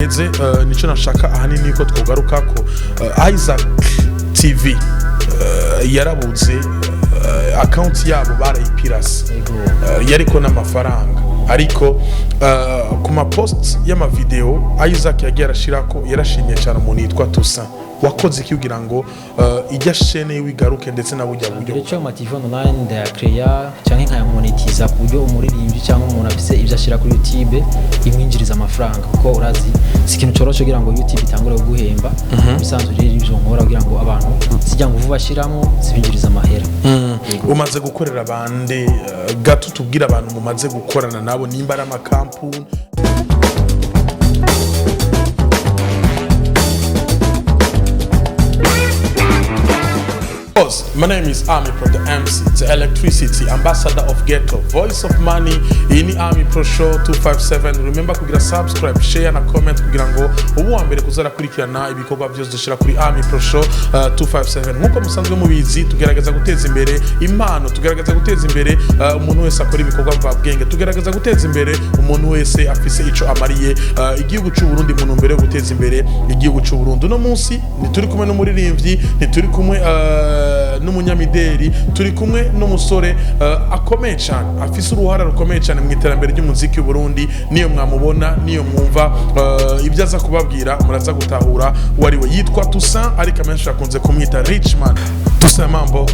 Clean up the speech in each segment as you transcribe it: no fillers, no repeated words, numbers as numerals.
Nico nashaka ahanini ko twogaruka ko Isaac TV yarabuze account yabo barayipirase yariko n'amafaranga ariko ku ma post y'ama video Isaac yagiye arashirako yarashimye cyane umuntu yitwa Toussaint wakoze kugira ngo ijya chaîne wigaruke ndetse na burya buryo icyo TV online ndayakreya cyangwa nkaya monetiza ku buryo umuririmbyi cyangwa umuntu afise ivyo ashira kuri YouTube imwinjiriza amafaranga kuko urazi sikintu corosho kugira ngo YouTube itangure guhemba bisanzwe rero ivyo nkora kugira ngo abantu sijya ngo vuba ashiramo zibinjiriza amahera umaze gukorera bande gato tubwira abantu mumaze gukorana nabo nimba ari amakampuni. My name is Army Pro, the MC, the electricity ambassador of Ghetto, voice of money in Army Pro Show 257. Remember kugira subscribe, share na comment kugira ngo ubu ambere kuzara kurikirana ibikorwa byose dushira kuri Army Pro Show 257. Nkuko musanzwe mubizi tugerageza guteza imbere impano, tugerageza guteza imbere umuntu wese akora ibikorwa mvabwenge, tugerageza guteza imbere umuntu wese afise ico amariye igihugu cy'u Burundi mu ntumbero yo guteza imbere igihugu cy'u Burundi. No munsi nituri kumwe n'umuririmbyi, nituri kumwe n'umunyamideli, turi kumwe n'umusore akomeye cyane afise uruhara rukomeye cyane mu iterambere ry'umuziki w'u Burundi. Niyo mwamubona niyo mwumva ibyo aza kubabwira muraza gutahura wariwe yitwa Toussaint ariko amenshi akunze kumwita Richman. Toussaint mambo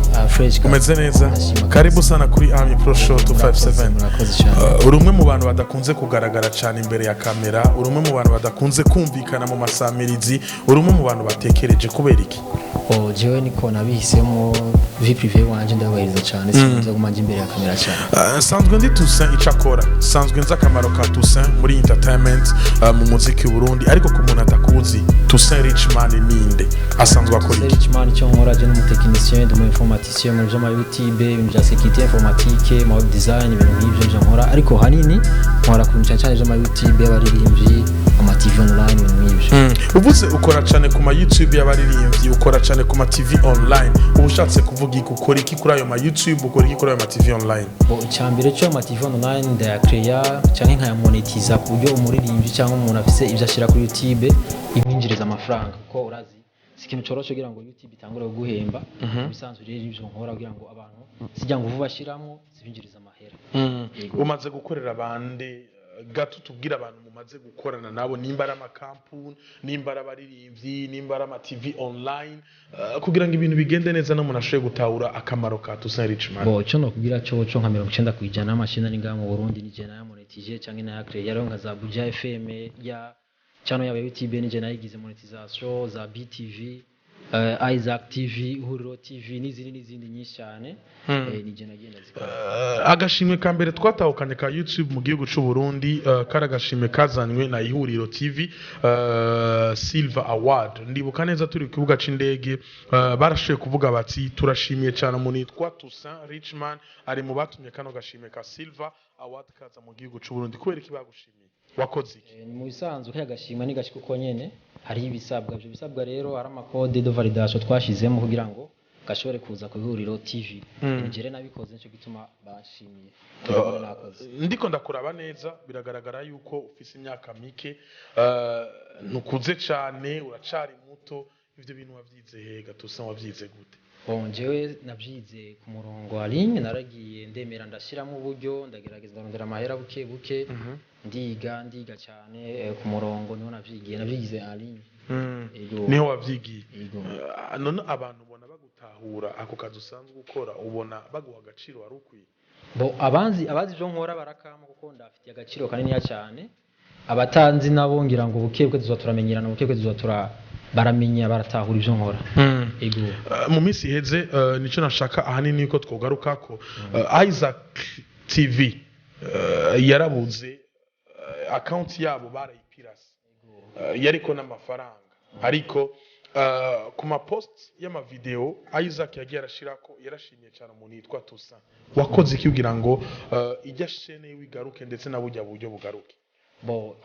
umeze neza? Karibu sana kuri Army Pro Show 257. Uri umwe mu bantu badakunze kugaragara cyane imbere ya kamera, uri umwe mu bantu badakunze kumvikana mu masamirizi, uri umwe mu bantu batekereje kubera iki? Jewe niko nabihisemo vie privé wanje ndabahiriza cyane sinza gumanje imbere ya kamera cyane. Sanzwe ndi Toussaint icakora, sanzwe nza akamaro ka Toussaint muri entertainment mu muziki w'u Burundi, ariko ku muntu atakuzi Toussaint Richman ninde asanzwe akora iki? Richman cyo nkora je n'umutekinicien de informaticien mu bya YouTube, ibintu bya sécurité informatique, web design, ibintu nk'ibyo nkora, ariko hanini nkora ku cyane bya YouTube y'abaririmbyi, ama TV online n'ibyo. Uvuze ukora cyane ku ma YouTube y'abaririmbyi, ukora cyane ku ma TV online, ubushatse kuvuga ukora iki kuri ayo ma YouTube, ukora iki kuri ayo ma TV online? Cyambere cyo ama TV online ndayakreya cyangwa nkaya monetiza ku buryo umuririmbyi cyangwa umuntu afise ivyo ashira kuri YouTube imwinjiriza amafaranga kuko urazi sikintu corosho kugira ngo YouTube itangure guhemba bisanzwe rero ivyo nkora kugira ngo abantu sijya ngo vuba ashiramo zibinjiriza amahera. Umaze gukorera bande gato tubwira abantu mumaze gukorana nabo nimba ari amakampuni, nimba ari abaririmbyi, nimba ari ama TV online kugira ngo ibintu bigende neza no munashoye gutahura akamaro ka Toussaint Richman. Cyo no kugira cyo nka 90% y'amashina n'inga mu Burundi ni je na monetize cyangwa na yakre yaro nka za Buja FM ya channel ya YouTube ni je nayigize monetization za BTV, Isaac TV, Huriro TV n'izindi nyinshi cyane ni je nagenda zikora. Agashimwe ka mbere twatahukanye ka YouTube mu gihugu cy'u Burundi karagashimwe kazanywe na Ihuriro TV Silver Award. Ndibuka neza turi ku kibuga c'indege barashoye kuvuga bati turashimiye cyane umuntu yitwa Toussaint Richman ari mu batumye kano gashimwe ka Silver Award kaza mu gihugu cy'u Burundi. Kubera iki bagushimiye? Wakoze iki? Mu bisanzwe kagashimwa ni gashiko ko nyene hari ibisabwa, byo bisabwa rero hari amakode de validation twashizemo kugira ngo gashobore kuza ku Ihuriro TV. Njere nabikoze cyo gituma bashimiye. Ndiko ndakuraba neza biragaragara yuko ufise imyaka mike ntukuze cyane uracari muto, ivyo bintu wavyize hega Toussaint wavyize gute? Jewe nabyize ku murongo wa ligne, naragiye ndemera ndashiramo uburyo ndagerageza ndondera amahera buke buke ndiga cyane ku murongo niho navyigize en ligne. Niho wavyigiye. None abantu ubona bagutahura ako kazi usanzwe gukora, ubona baguha agaciro wari ukwiye? Abazi byo nkora barakama kuko ndafitiye agaciro kanini cyane. Abatanzi nabo ngira ngo bukebwe tuzoturamenyerana, bukebwe tuzotura baramenya baratahura ivyo nkora. Mu minsi iheze nico nashaka ahanini ko twogaruka ko Isaac TV yarabuze account yabo barayipirase yariko n'amafaranga, ariko ku ma post y'ama video Isaac yagiye arashirako yarashimye cyane umuntu yitwa Toussaint wakoze kugira ngo ijya chaîne wigaruke ndetse na burya buryo bugaruke.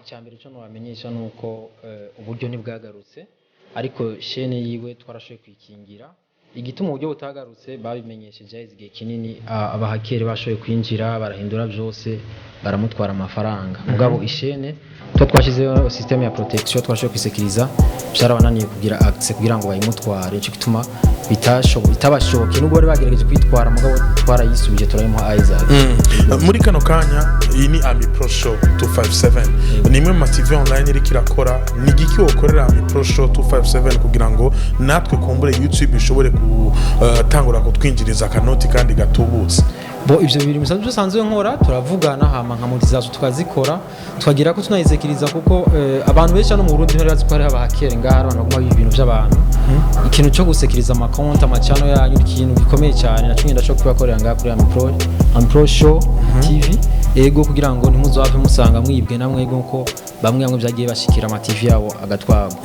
Icyambere cyo no bamenyesha nuko uburyo ni bwagarutse, ariko chaîne yiwe twarashoye kwikingira igituma uburyo butagarutse babimenyesheje igihe kinini abahakeri bashoboye kwinjira barahindura byose baramutwara amafaranga mugabo ishene twashyizeho system ya protection twashoboye kwisekiriza byarabananiye kugira access kugira ngo bayimutware icyo gituma bitabashoboke nubwo bari bagerageje kwitwara mugabo twarayisubije turayimuha Isaac muri kano kanya iyi ni Ami Pro Show 257 ni imwe mu TV online iri kirakora ni giki wokorera Ami Pro Show 257 kugira ngo natwe kumbure YouTube ishobore gutangura kutwinjiriza akanoti kandi gatubutse bo ivyo biri musanzwe dusanzwe nkora turavugana hama nka monetization tukazikora twagira ko tunayisekiriza kuko abantu benshi no mu Burundi ntari bazi ko hari abahakere ngaha abantu baguma ibintu by'abantu ikintu cyo gusekiriza amakonti amachano yanyu ikintu gikomeye cyane nacyo ndacho kubakorera ngaha kuri Ami Pro Show TV ego kugira ngo ntimuzave musanga mwibwe namwe ego ko bamwe byagiye bashikira ama TV yabo agatwagwa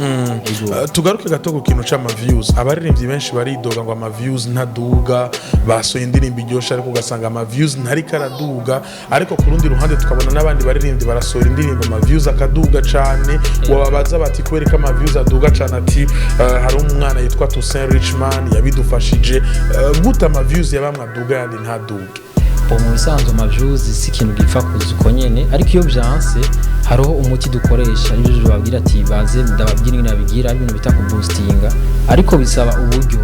tugaruke gato ku kintu c'ama views abaririmbyi benshi baridoga ngo ama views ntaduga basoye indirimbo iryosha ariko ugasanga ama views ntari karaduga ariko ku rundi ruhande tukabona n'abandi baririmbyi barasohora indirimbo ama views akaduga cyane wababaza bati kwereka ama views aduga cyane ati hari umwana yitwa Toussaint Richman yabidufashije guta ama views yabamwe aduga yandi ntaduga mu bisanzwe ama views si ikintu gipfa kuzuko nyene ariko iyo byanse hariho umuti dukoresha aribyo babwira ati baze ndababwira ingene babigira ibintu bita ku boostinga ariko bisaba uburyo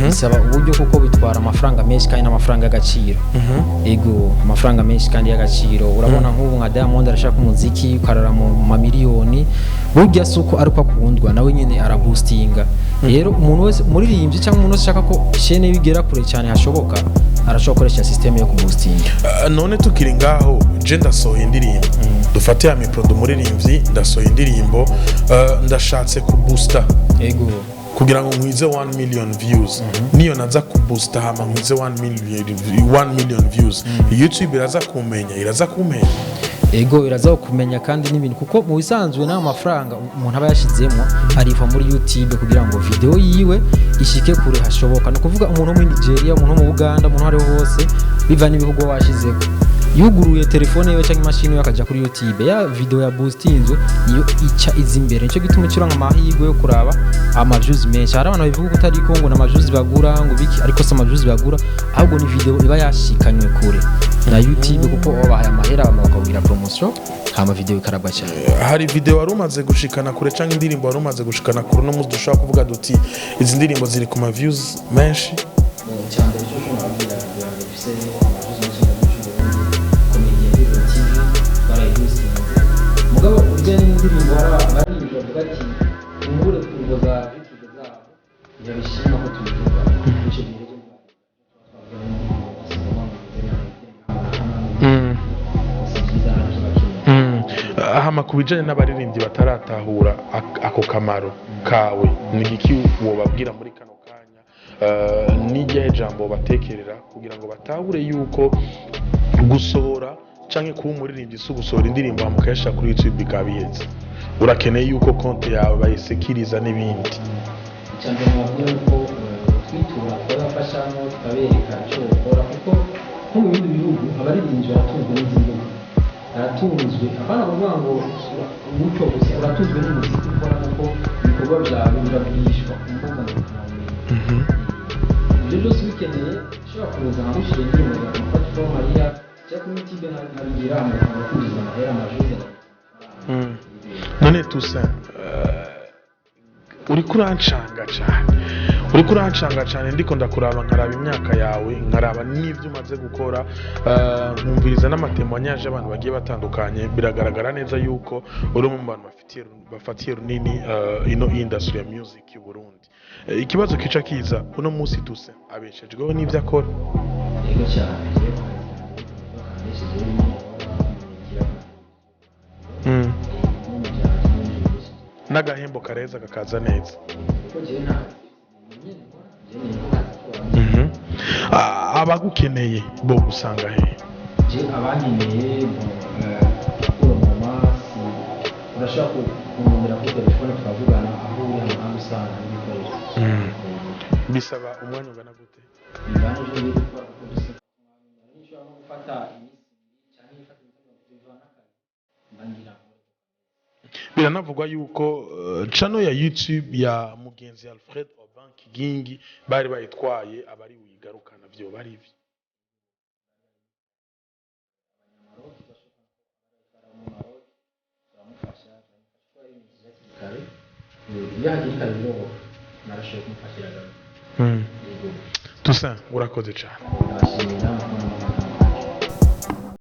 bisaba uburyo kuko bitwara amafaranga menshi kandi n'amafaranga y'agaciro ego amafaranga menshi kandi y'agaciro urabona nk'ubu nka Diamond arashaka umuziki ukarara mu mamiliyoni burya suko ariko akundwa nawe nyene araboostinga rero umuntu wese muririmbyi cyangwa umuntu wese ashaka ko chaîne bigera kure cyane hashoboka arashobora gukoresha system yo kuboostinga none tukiri ngaho je ndasohoye indirimbo dufate Ami Pro muririmbyi ndasohoye indirimbo ndashatse kuboosta ego kugira ngo nkwize 1 million views niyo naza kuboosta hama nkwize 1 million views YouTube iraza kumenya ego iraza kumenya kandi n'ibintu kuko mu bisanzwe nta mafaranga umuntu aba yashizemo arifa muri YouTube kugira ngo video yiwe ishike kure hashoboka no kuvuga umuntu muri Nigeria umuntu mu Uganda umuntu ari hose biva n'ibihugu washizeko yuguruye telefone yewe cyangwa imashini yakaja kuri YouTube ya video ya boostinzwe iyo ica izimbere cyo gituma cyuranga amahirwe yo kuraba ama views menshi hari abantu bivuga utari ko ngo na ama views bagura ngo biki ariko se ama views bagura ahubwo ni video iba yashikanywe kure na YouTube kuko babahaye amahera bakabwira promotion hama video ikaragwa cyane hari video warumaze gushikana kure cyangwa indirimbo warumaze gushikana kure no mudushaka kuvuga duti izi ndirimbo ziri ku ma views menshi cyane cyo kubabwira mugabo urya n'indirimbo baririmbye bavuga ati umubure kugoza bituge zabo yabishima ko tubivuga icyo gihe hama kubijanye n'abaririmbyi bataratahura ako kamaro kawe ni iki wobabwira muri kano kanya n'igihe jambo batekerera kugira ngo batahure yuko gusohora canke kuba umuririmbyi si gusohora indirimbo mukayasha kuri YouTube bikabihetse urakeneye yuko konti yawe bayisekiriza n'ibindi cyane mubabwira ko twitura twabafashamo tukabereka icyo bakora kuko nko mu bindi bihugu abaririmbyi baratunzwe n'indirimbo aratunzwe abana bavuga ngo umuco gusa uratunzwe n'umuziki ukora kuko ibikorwa byawe biragurishwa ku mbuga nkoranyambaga ibyo byose bikeneye ushobora kuza nka mushyira indirimbo za platform Maria cyangwa kuri YouTube nkabigira amafaranga kuzuza amahera amajuze none Toussaint uri kurancanga cyane ndiko ndakuraba nkaraba imyaka yawe nkaraba n'ivyo umaze gukora nkumviriza n'amatemwanyaje abantu bagiye batandukanye biragaragara neza yuko uri mu bantu bafatiye runini ino industry ya music y'u Burundi ikibazo kica kiza uno munsi Toussaint abeshejweho n'ivyo akora yego cyane n'agahembo kareza kakaza neza abagukeneye bo gusanga he abankeneye urashaka kumumira kuri telefone tukavugana aho uri ahantu usanga n'ibikoresho bisaba umwanya ungana gute biranavugwa yuko channel ya YouTube ya Mugenzi Alfred Oban kigingi bari bayitwaye abari uyigarukana byo bari ibi Toussaint urakoze cyane. ndabashimira